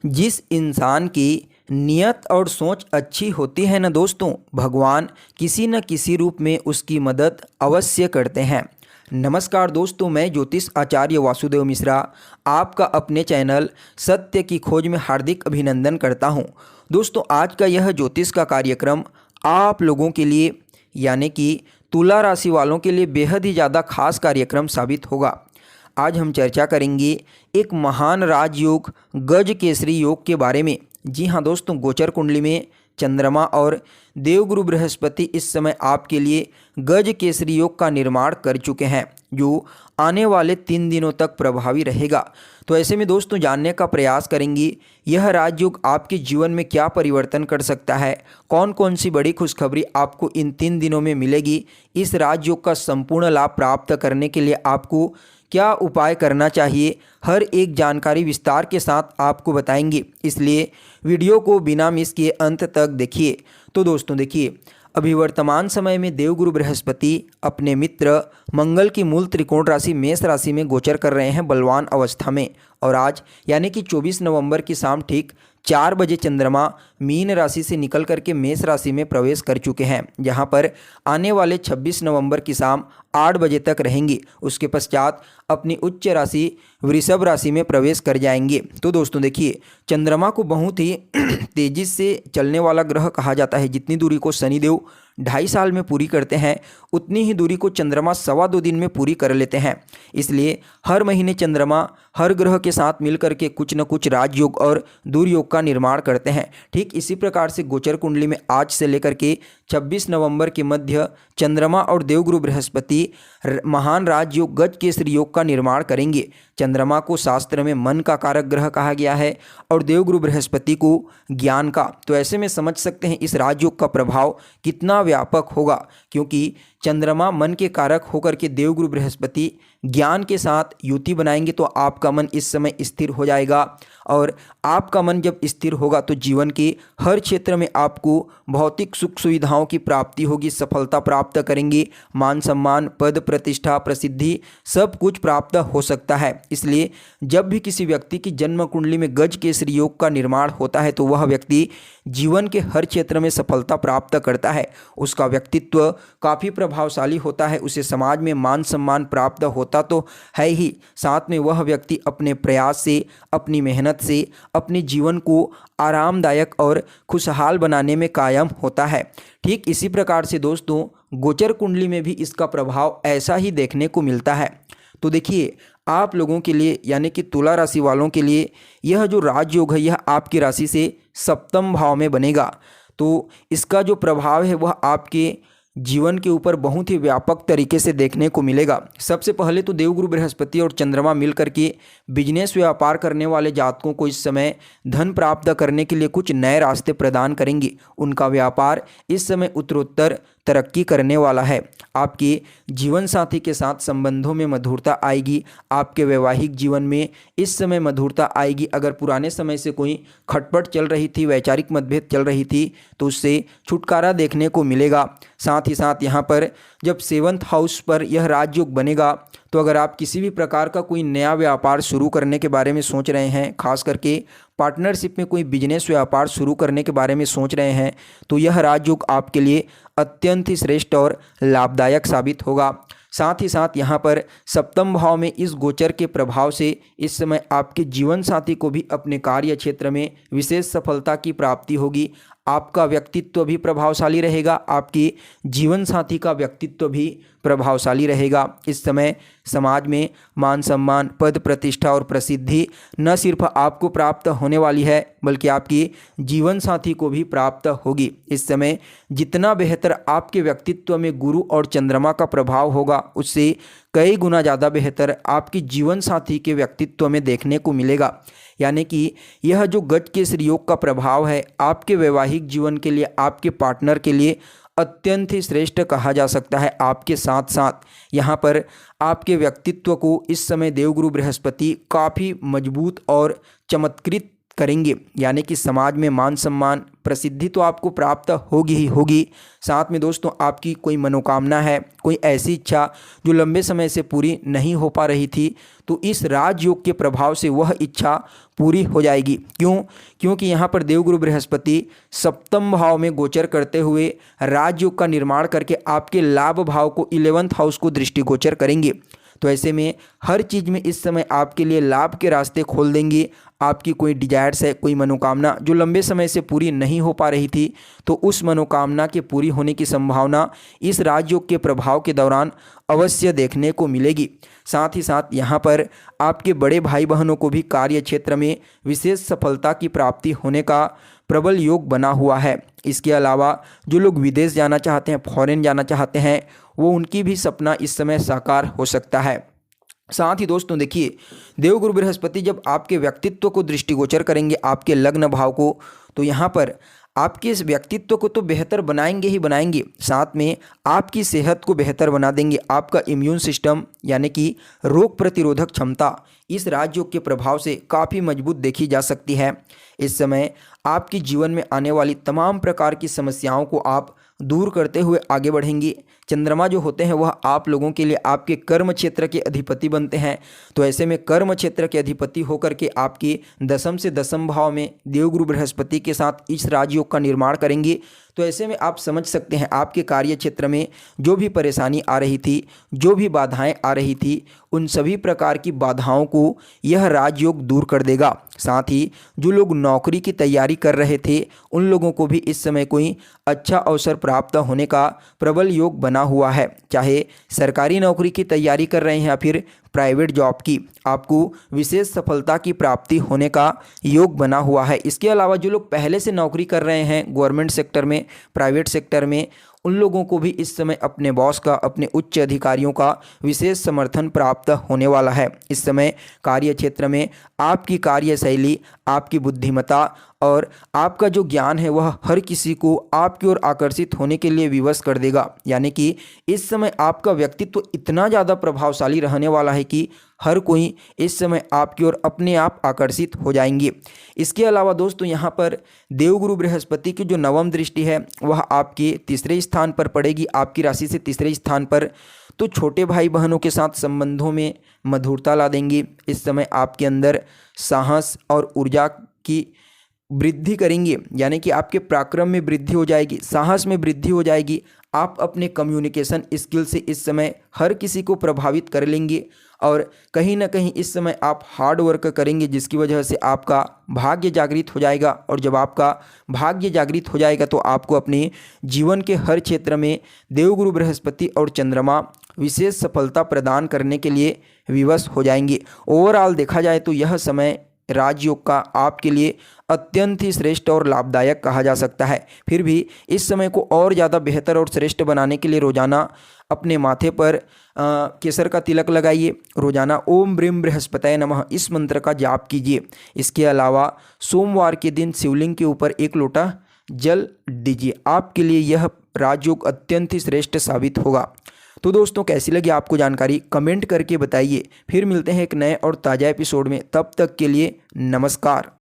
जिस इंसान की नियत और सोच अच्छी होती है ना दोस्तों, भगवान किसी न किसी रूप में उसकी मदद अवश्य करते हैं। नमस्कार दोस्तों, मैं ज्योतिष आचार्य वासुदेव मिश्रा आपका अपने चैनल सत्य की खोज में हार्दिक अभिनंदन करता हूं। दोस्तों, आज का यह ज्योतिष का कार्यक्रम आप लोगों के लिए यानी कि तुला राशि वालों के लिए बेहद ही ज़्यादा खास कार्यक्रम साबित होगा। आज हम चर्चा करेंगे एक महान राजयोग गज केसरी योग के बारे में। जी हाँ दोस्तों, गोचर कुंडली में चंद्रमा और देवगुरु बृहस्पति इस समय आपके लिए गज केसरी योग का निर्माण कर चुके हैं, जो आने वाले 3 दिनों तक प्रभावी रहेगा। तो ऐसे में दोस्तों जानने का प्रयास करेंगे यह राजयोग आपके जीवन में क्या परिवर्तन कर सकता है, कौन कौन सी बड़ी खुशखबरी आपको इन 3 दिनों में मिलेगी। इस राजयोग का संपूर्ण लाभ प्राप्त करने के लिए आपको क्या उपाय करना चाहिए, हर एक जानकारी विस्तार के साथ आपको बताएंगे, इसलिए वीडियो को बिना मिस किए अंत तक देखिए। तो दोस्तों देखिए, अभी वर्तमान समय में देवगुरु बृहस्पति अपने मित्र मंगल की मूल त्रिकोण राशि मेष राशि में गोचर कर रहे हैं बलवान अवस्था में। और आज यानी कि 24 नवंबर की शाम ठीक 4 बजे चंद्रमा मीन राशि से निकल करके मेष राशि में प्रवेश कर चुके हैं, जहां पर आने वाले 26 नवंबर की शाम 8 बजे तक रहेंगे। उसके पश्चात अपनी उच्च राशि वृषभ राशि में प्रवेश कर जाएंगे। तो दोस्तों देखिए, चंद्रमा को बहुत ही तेजी से चलने वाला ग्रह कहा जाता है। जितनी दूरी को शनिदेव 2.5 साल में पूरी करते हैं, उतनी ही दूरी को चंद्रमा 2.25 दिन में पूरी कर लेते हैं। इसलिए हर महीने चंद्रमा हर ग्रह के साथ मिलकर के कुछ न कुछ राजयोग और दुर्योग का निर्माण करते हैं। ठीक इसी प्रकार से गोचर कुंडली में आज से लेकर के 26 नवंबर के मध्य चंद्रमा और देवगुरु बृहस्पति महान राजयोग गज केसरी योग का निर्माण करेंगे। चंद्रमा को शास्त्र में मन का कारक ग्रह कहा गया है और देवगुरु बृहस्पति को ज्ञान का। तो ऐसे में समझ सकते हैं इस राजयोग का प्रभाव कितना व्यापक होगा, क्योंकि चंद्रमा मन के कारक होकर के देवगुरु बृहस्पति ज्ञान के साथ युति बनाएंगे, तो आपका मन इस समय स्थिर हो जाएगा। और आपका मन जब स्थिर होगा तो जीवन के हर क्षेत्र में आपको भौतिक सुख सुविधाओं की प्राप्ति होगी, सफलता प्राप्त करेंगे, मान सम्मान पद प्रतिष्ठा प्रसिद्धि सब कुछ प्राप्त हो सकता है। इसलिए जब भी किसी व्यक्ति की जन्म कुंडली में गज केसरी योग का निर्माण होता है तो वह व्यक्ति जीवन के हर क्षेत्र में सफलता प्राप्त करता है। उसका व्यक्तित्व काफ़ी प्रभावशाली होता है, उसे समाज में मान सम्मान प्राप्त होता तो है ही, साथ में वह व्यक्ति अपने प्रयास से, अपनी मेहनत से अपने जीवन को आरामदायक और खुशहाल बनाने में कायम होता है। ठीक इसी प्रकार से दोस्तों गोचर कुंडली में भी इसका प्रभाव ऐसा ही देखने को मिलता है। तो देखिए, आप लोगों के लिए यानी कि तुला राशि वालों के लिए यह जो राजयोग है यह आपकी राशि से सप्तम भाव में बनेगा। तो इसका जो प्रभाव है वह आपके जीवन के ऊपर बहुत ही व्यापक तरीके से देखने को मिलेगा। सबसे पहले तो देवगुरु बृहस्पति और चंद्रमा मिलकर के बिजनेस व्यापार करने वाले जातकों को इस समय धन प्राप्त करने के लिए कुछ नए रास्ते प्रदान करेंगे। उनका व्यापार इस समय उत्तरोत्तर तरक्की करने वाला है। आपके जीवन साथी के साथ संबंधों में मधुरता आएगी। आपके वैवाहिक जीवन में इस समय मधुरता आएगी। अगर पुराने समय से कोई खटपट चल रही थी, वैचारिक मतभेद चल रही थी, तो उससे छुटकारा देखने को मिलेगा। साथ ही साथ यहाँ पर जब 7th हाउस पर यह राजयोग बनेगा, तो अगर आप किसी भी प्रकार का कोई नया व्यापार शुरू करने के बारे में सोच रहे हैं, खास करके पार्टनरशिप में कोई बिजनेस व्यापार शुरू करने के बारे में सोच रहे हैं, तो यह राजयोग आपके लिए अत्यंत ही श्रेष्ठ और लाभदायक साबित होगा। साथ ही साथ यहाँ पर सप्तम भाव में इस गोचर के प्रभाव से इस समय आपके जीवन साथी को भी अपने कार्य क्षेत्र में विशेष सफलता की प्राप्ति होगी। आपका व्यक्तित्व भी प्रभावशाली रहेगा, आपके जीवन साथी का व्यक्तित्व भी प्रभावशाली रहेगा। इस समय समाज में मान सम्मान पद प्रतिष्ठा और प्रसिद्धि न सिर्फ आपको प्राप्त होने वाली है, बल्कि आपके जीवन साथी को भी प्राप्त होगी। इस समय जितना बेहतर आपके व्यक्तित्व में गुरु और चंद्रमा का प्रभाव होगा, उससे कई गुना ज़्यादा बेहतर आपके जीवन साथी के व्यक्तित्व में देखने को मिलेगा। यानी कि यह जो गज केसरी योग का प्रभाव है आपके वैवाहिक जीवन के लिए, आपके पार्टनर के लिए अत्यंत ही श्रेष्ठ कहा जा सकता है। आपके साथ साथ यहाँ पर आपके व्यक्तित्व को इस समय देवगुरु बृहस्पति काफ़ी मजबूत और चमत्कृत करेंगे, यानी कि समाज में मान सम्मान प्रसिद्धि तो आपको प्राप्त होगी ही होगी। साथ में दोस्तों आपकी कोई मनोकामना है, कोई ऐसी इच्छा जो लंबे समय से पूरी नहीं हो पा रही थी, तो इस राजयोग के प्रभाव से वह इच्छा पूरी हो जाएगी। क्योंकि यहाँ पर देवगुरु बृहस्पति सप्तम भाव में गोचर करते हुए राजयोग का निर्माण करके आपके लाभ भाव को 11th हाउस को दृष्टिगोचर करेंगे। तो ऐसे में हर चीज़ में इस समय आपके लिए लाभ के रास्ते खोल देंगे। आपकी कोई डिजायर्स है, कोई मनोकामना जो लंबे समय से पूरी नहीं हो पा रही थी, तो उस मनोकामना के पूरी होने की संभावना इस राजयोग के प्रभाव के दौरान अवश्य देखने को मिलेगी। साथ ही साथ यहाँ पर आपके बड़े भाई बहनों को भी कार्य क्षेत्र में विशेष सफलता की प्राप्ति होने का प्रबल योग बना हुआ है। इसके अलावा जो लोग विदेश जाना चाहते हैं, फॉरेन जाना चाहते हैं, वो उनकी भी सपना इस समय साकार हो सकता है। साथ ही दोस्तों देखिए, देवगुरु बृहस्पति जब आपके व्यक्तित्व को दृष्टिगोचर करेंगे, आपके लग्न भाव को, तो यहाँ पर आपके इस व्यक्तित्व को तो बेहतर बनाएंगे ही बनाएंगे, साथ में आपकी सेहत को बेहतर बना देंगे। आपका इम्यून सिस्टम यानी कि रोग प्रतिरोधक क्षमता इस राजयोग के प्रभाव से काफ़ी मजबूत देखी जा सकती है। इस समय आपके जीवन में आने वाली तमाम प्रकार की समस्याओं को आप दूर करते हुए आगे बढ़ेंगे। चंद्रमा जो होते हैं वह आप लोगों के लिए आपके कर्म क्षेत्र के अधिपति बनते हैं। तो ऐसे में कर्म क्षेत्र के अधिपति होकर के आपके दशम से दशम भाव में देवगुरु बृहस्पति के साथ इस राजयोग का निर्माण करेंगे। तो ऐसे में आप समझ सकते हैं आपके कार्य क्षेत्र में जो भी परेशानी आ रही थी, जो भी बाधाएं आ रही थी, उन सभी प्रकार की बाधाओं को यह राजयोग दूर कर देगा। साथ ही जो लोग नौकरी की तैयारी कर रहे थे, उन लोगों को भी इस समय कोई अच्छा अवसर प्राप्त होने का प्रबल योग बना हुआ है। चाहे सरकारी नौकरी की तैयारी कर रहे हैं या फिर प्राइवेट जॉब की, आपको विशेष सफलता की प्राप्ति होने का योग बना हुआ है। इसके अलावा जो लोग पहले से नौकरी कर रहे हैं गवर्नमेंट सेक्टर में, प्राइवेट सेक्टर में, उन लोगों को भी इस समय अपने बॉस का, अपने उच्च अधिकारियों का विशेष समर्थन प्राप्त होने वाला है। इस समय कार्य क्षेत्र में आपकी कार्यशैली, आपकी बुद्धिमत्ता और आपका जो ज्ञान है वह हर किसी को आपकी ओर आकर्षित होने के लिए विवश कर देगा। यानी कि इस समय आपका व्यक्तित्व इतना ज़्यादा प्रभावशाली रहने वाला है कि हर कोई इस समय आपकी ओर अपने आप आकर्षित हो जाएंगे। इसके अलावा दोस्तों यहाँ पर देवगुरु बृहस्पति की जो नवम दृष्टि है वह आपके तीसरे स्थान पर पड़ेगी, आपकी राशि से तीसरे स्थान पर। तो छोटे भाई बहनों के साथ संबंधों में मधुरता ला देंगी। इस समय आपके अंदर साहस और ऊर्जा की वृद्धि करेंगे, यानी कि आपके पराक्रम में वृद्धि हो जाएगी, साहस में वृद्धि हो जाएगी। आप अपने कम्युनिकेशन स्किल से इस समय हर किसी को प्रभावित कर लेंगे और कहीं ना कहीं इस समय आप हार्ड वर्क करेंगे, जिसकी वजह से आपका भाग्य जागृत हो जाएगा। और जब आपका भाग्य जागृत हो जाएगा तो आपको अपने जीवन के हर क्षेत्र में देवगुरु बृहस्पति और चंद्रमा विशेष सफलता प्रदान करने के लिए विवश हो जाएंगे। ओवरऑल देखा जाए तो यह समय राजयोग का आपके लिए अत्यंत ही श्रेष्ठ और लाभदायक कहा जा सकता है। फिर भी इस समय को और ज़्यादा बेहतर और श्रेष्ठ बनाने के लिए रोजाना अपने माथे पर केसर का तिलक लगाइए। रोजाना ओम ब्रीम बृहस्पतये नमः इस मंत्र का जाप कीजिए। इसके अलावा सोमवार के दिन शिवलिंग के ऊपर 1 लोटा जल दीजिए। आपके लिए यह राजयोग अत्यंत ही श्रेष्ठ साबित होगा। तो दोस्तों कैसी लगी आपको जानकारी कमेंट करके बताइए। फिर मिलते हैं एक नए और ताज़ा एपिसोड में, तब तक के लिए नमस्कार।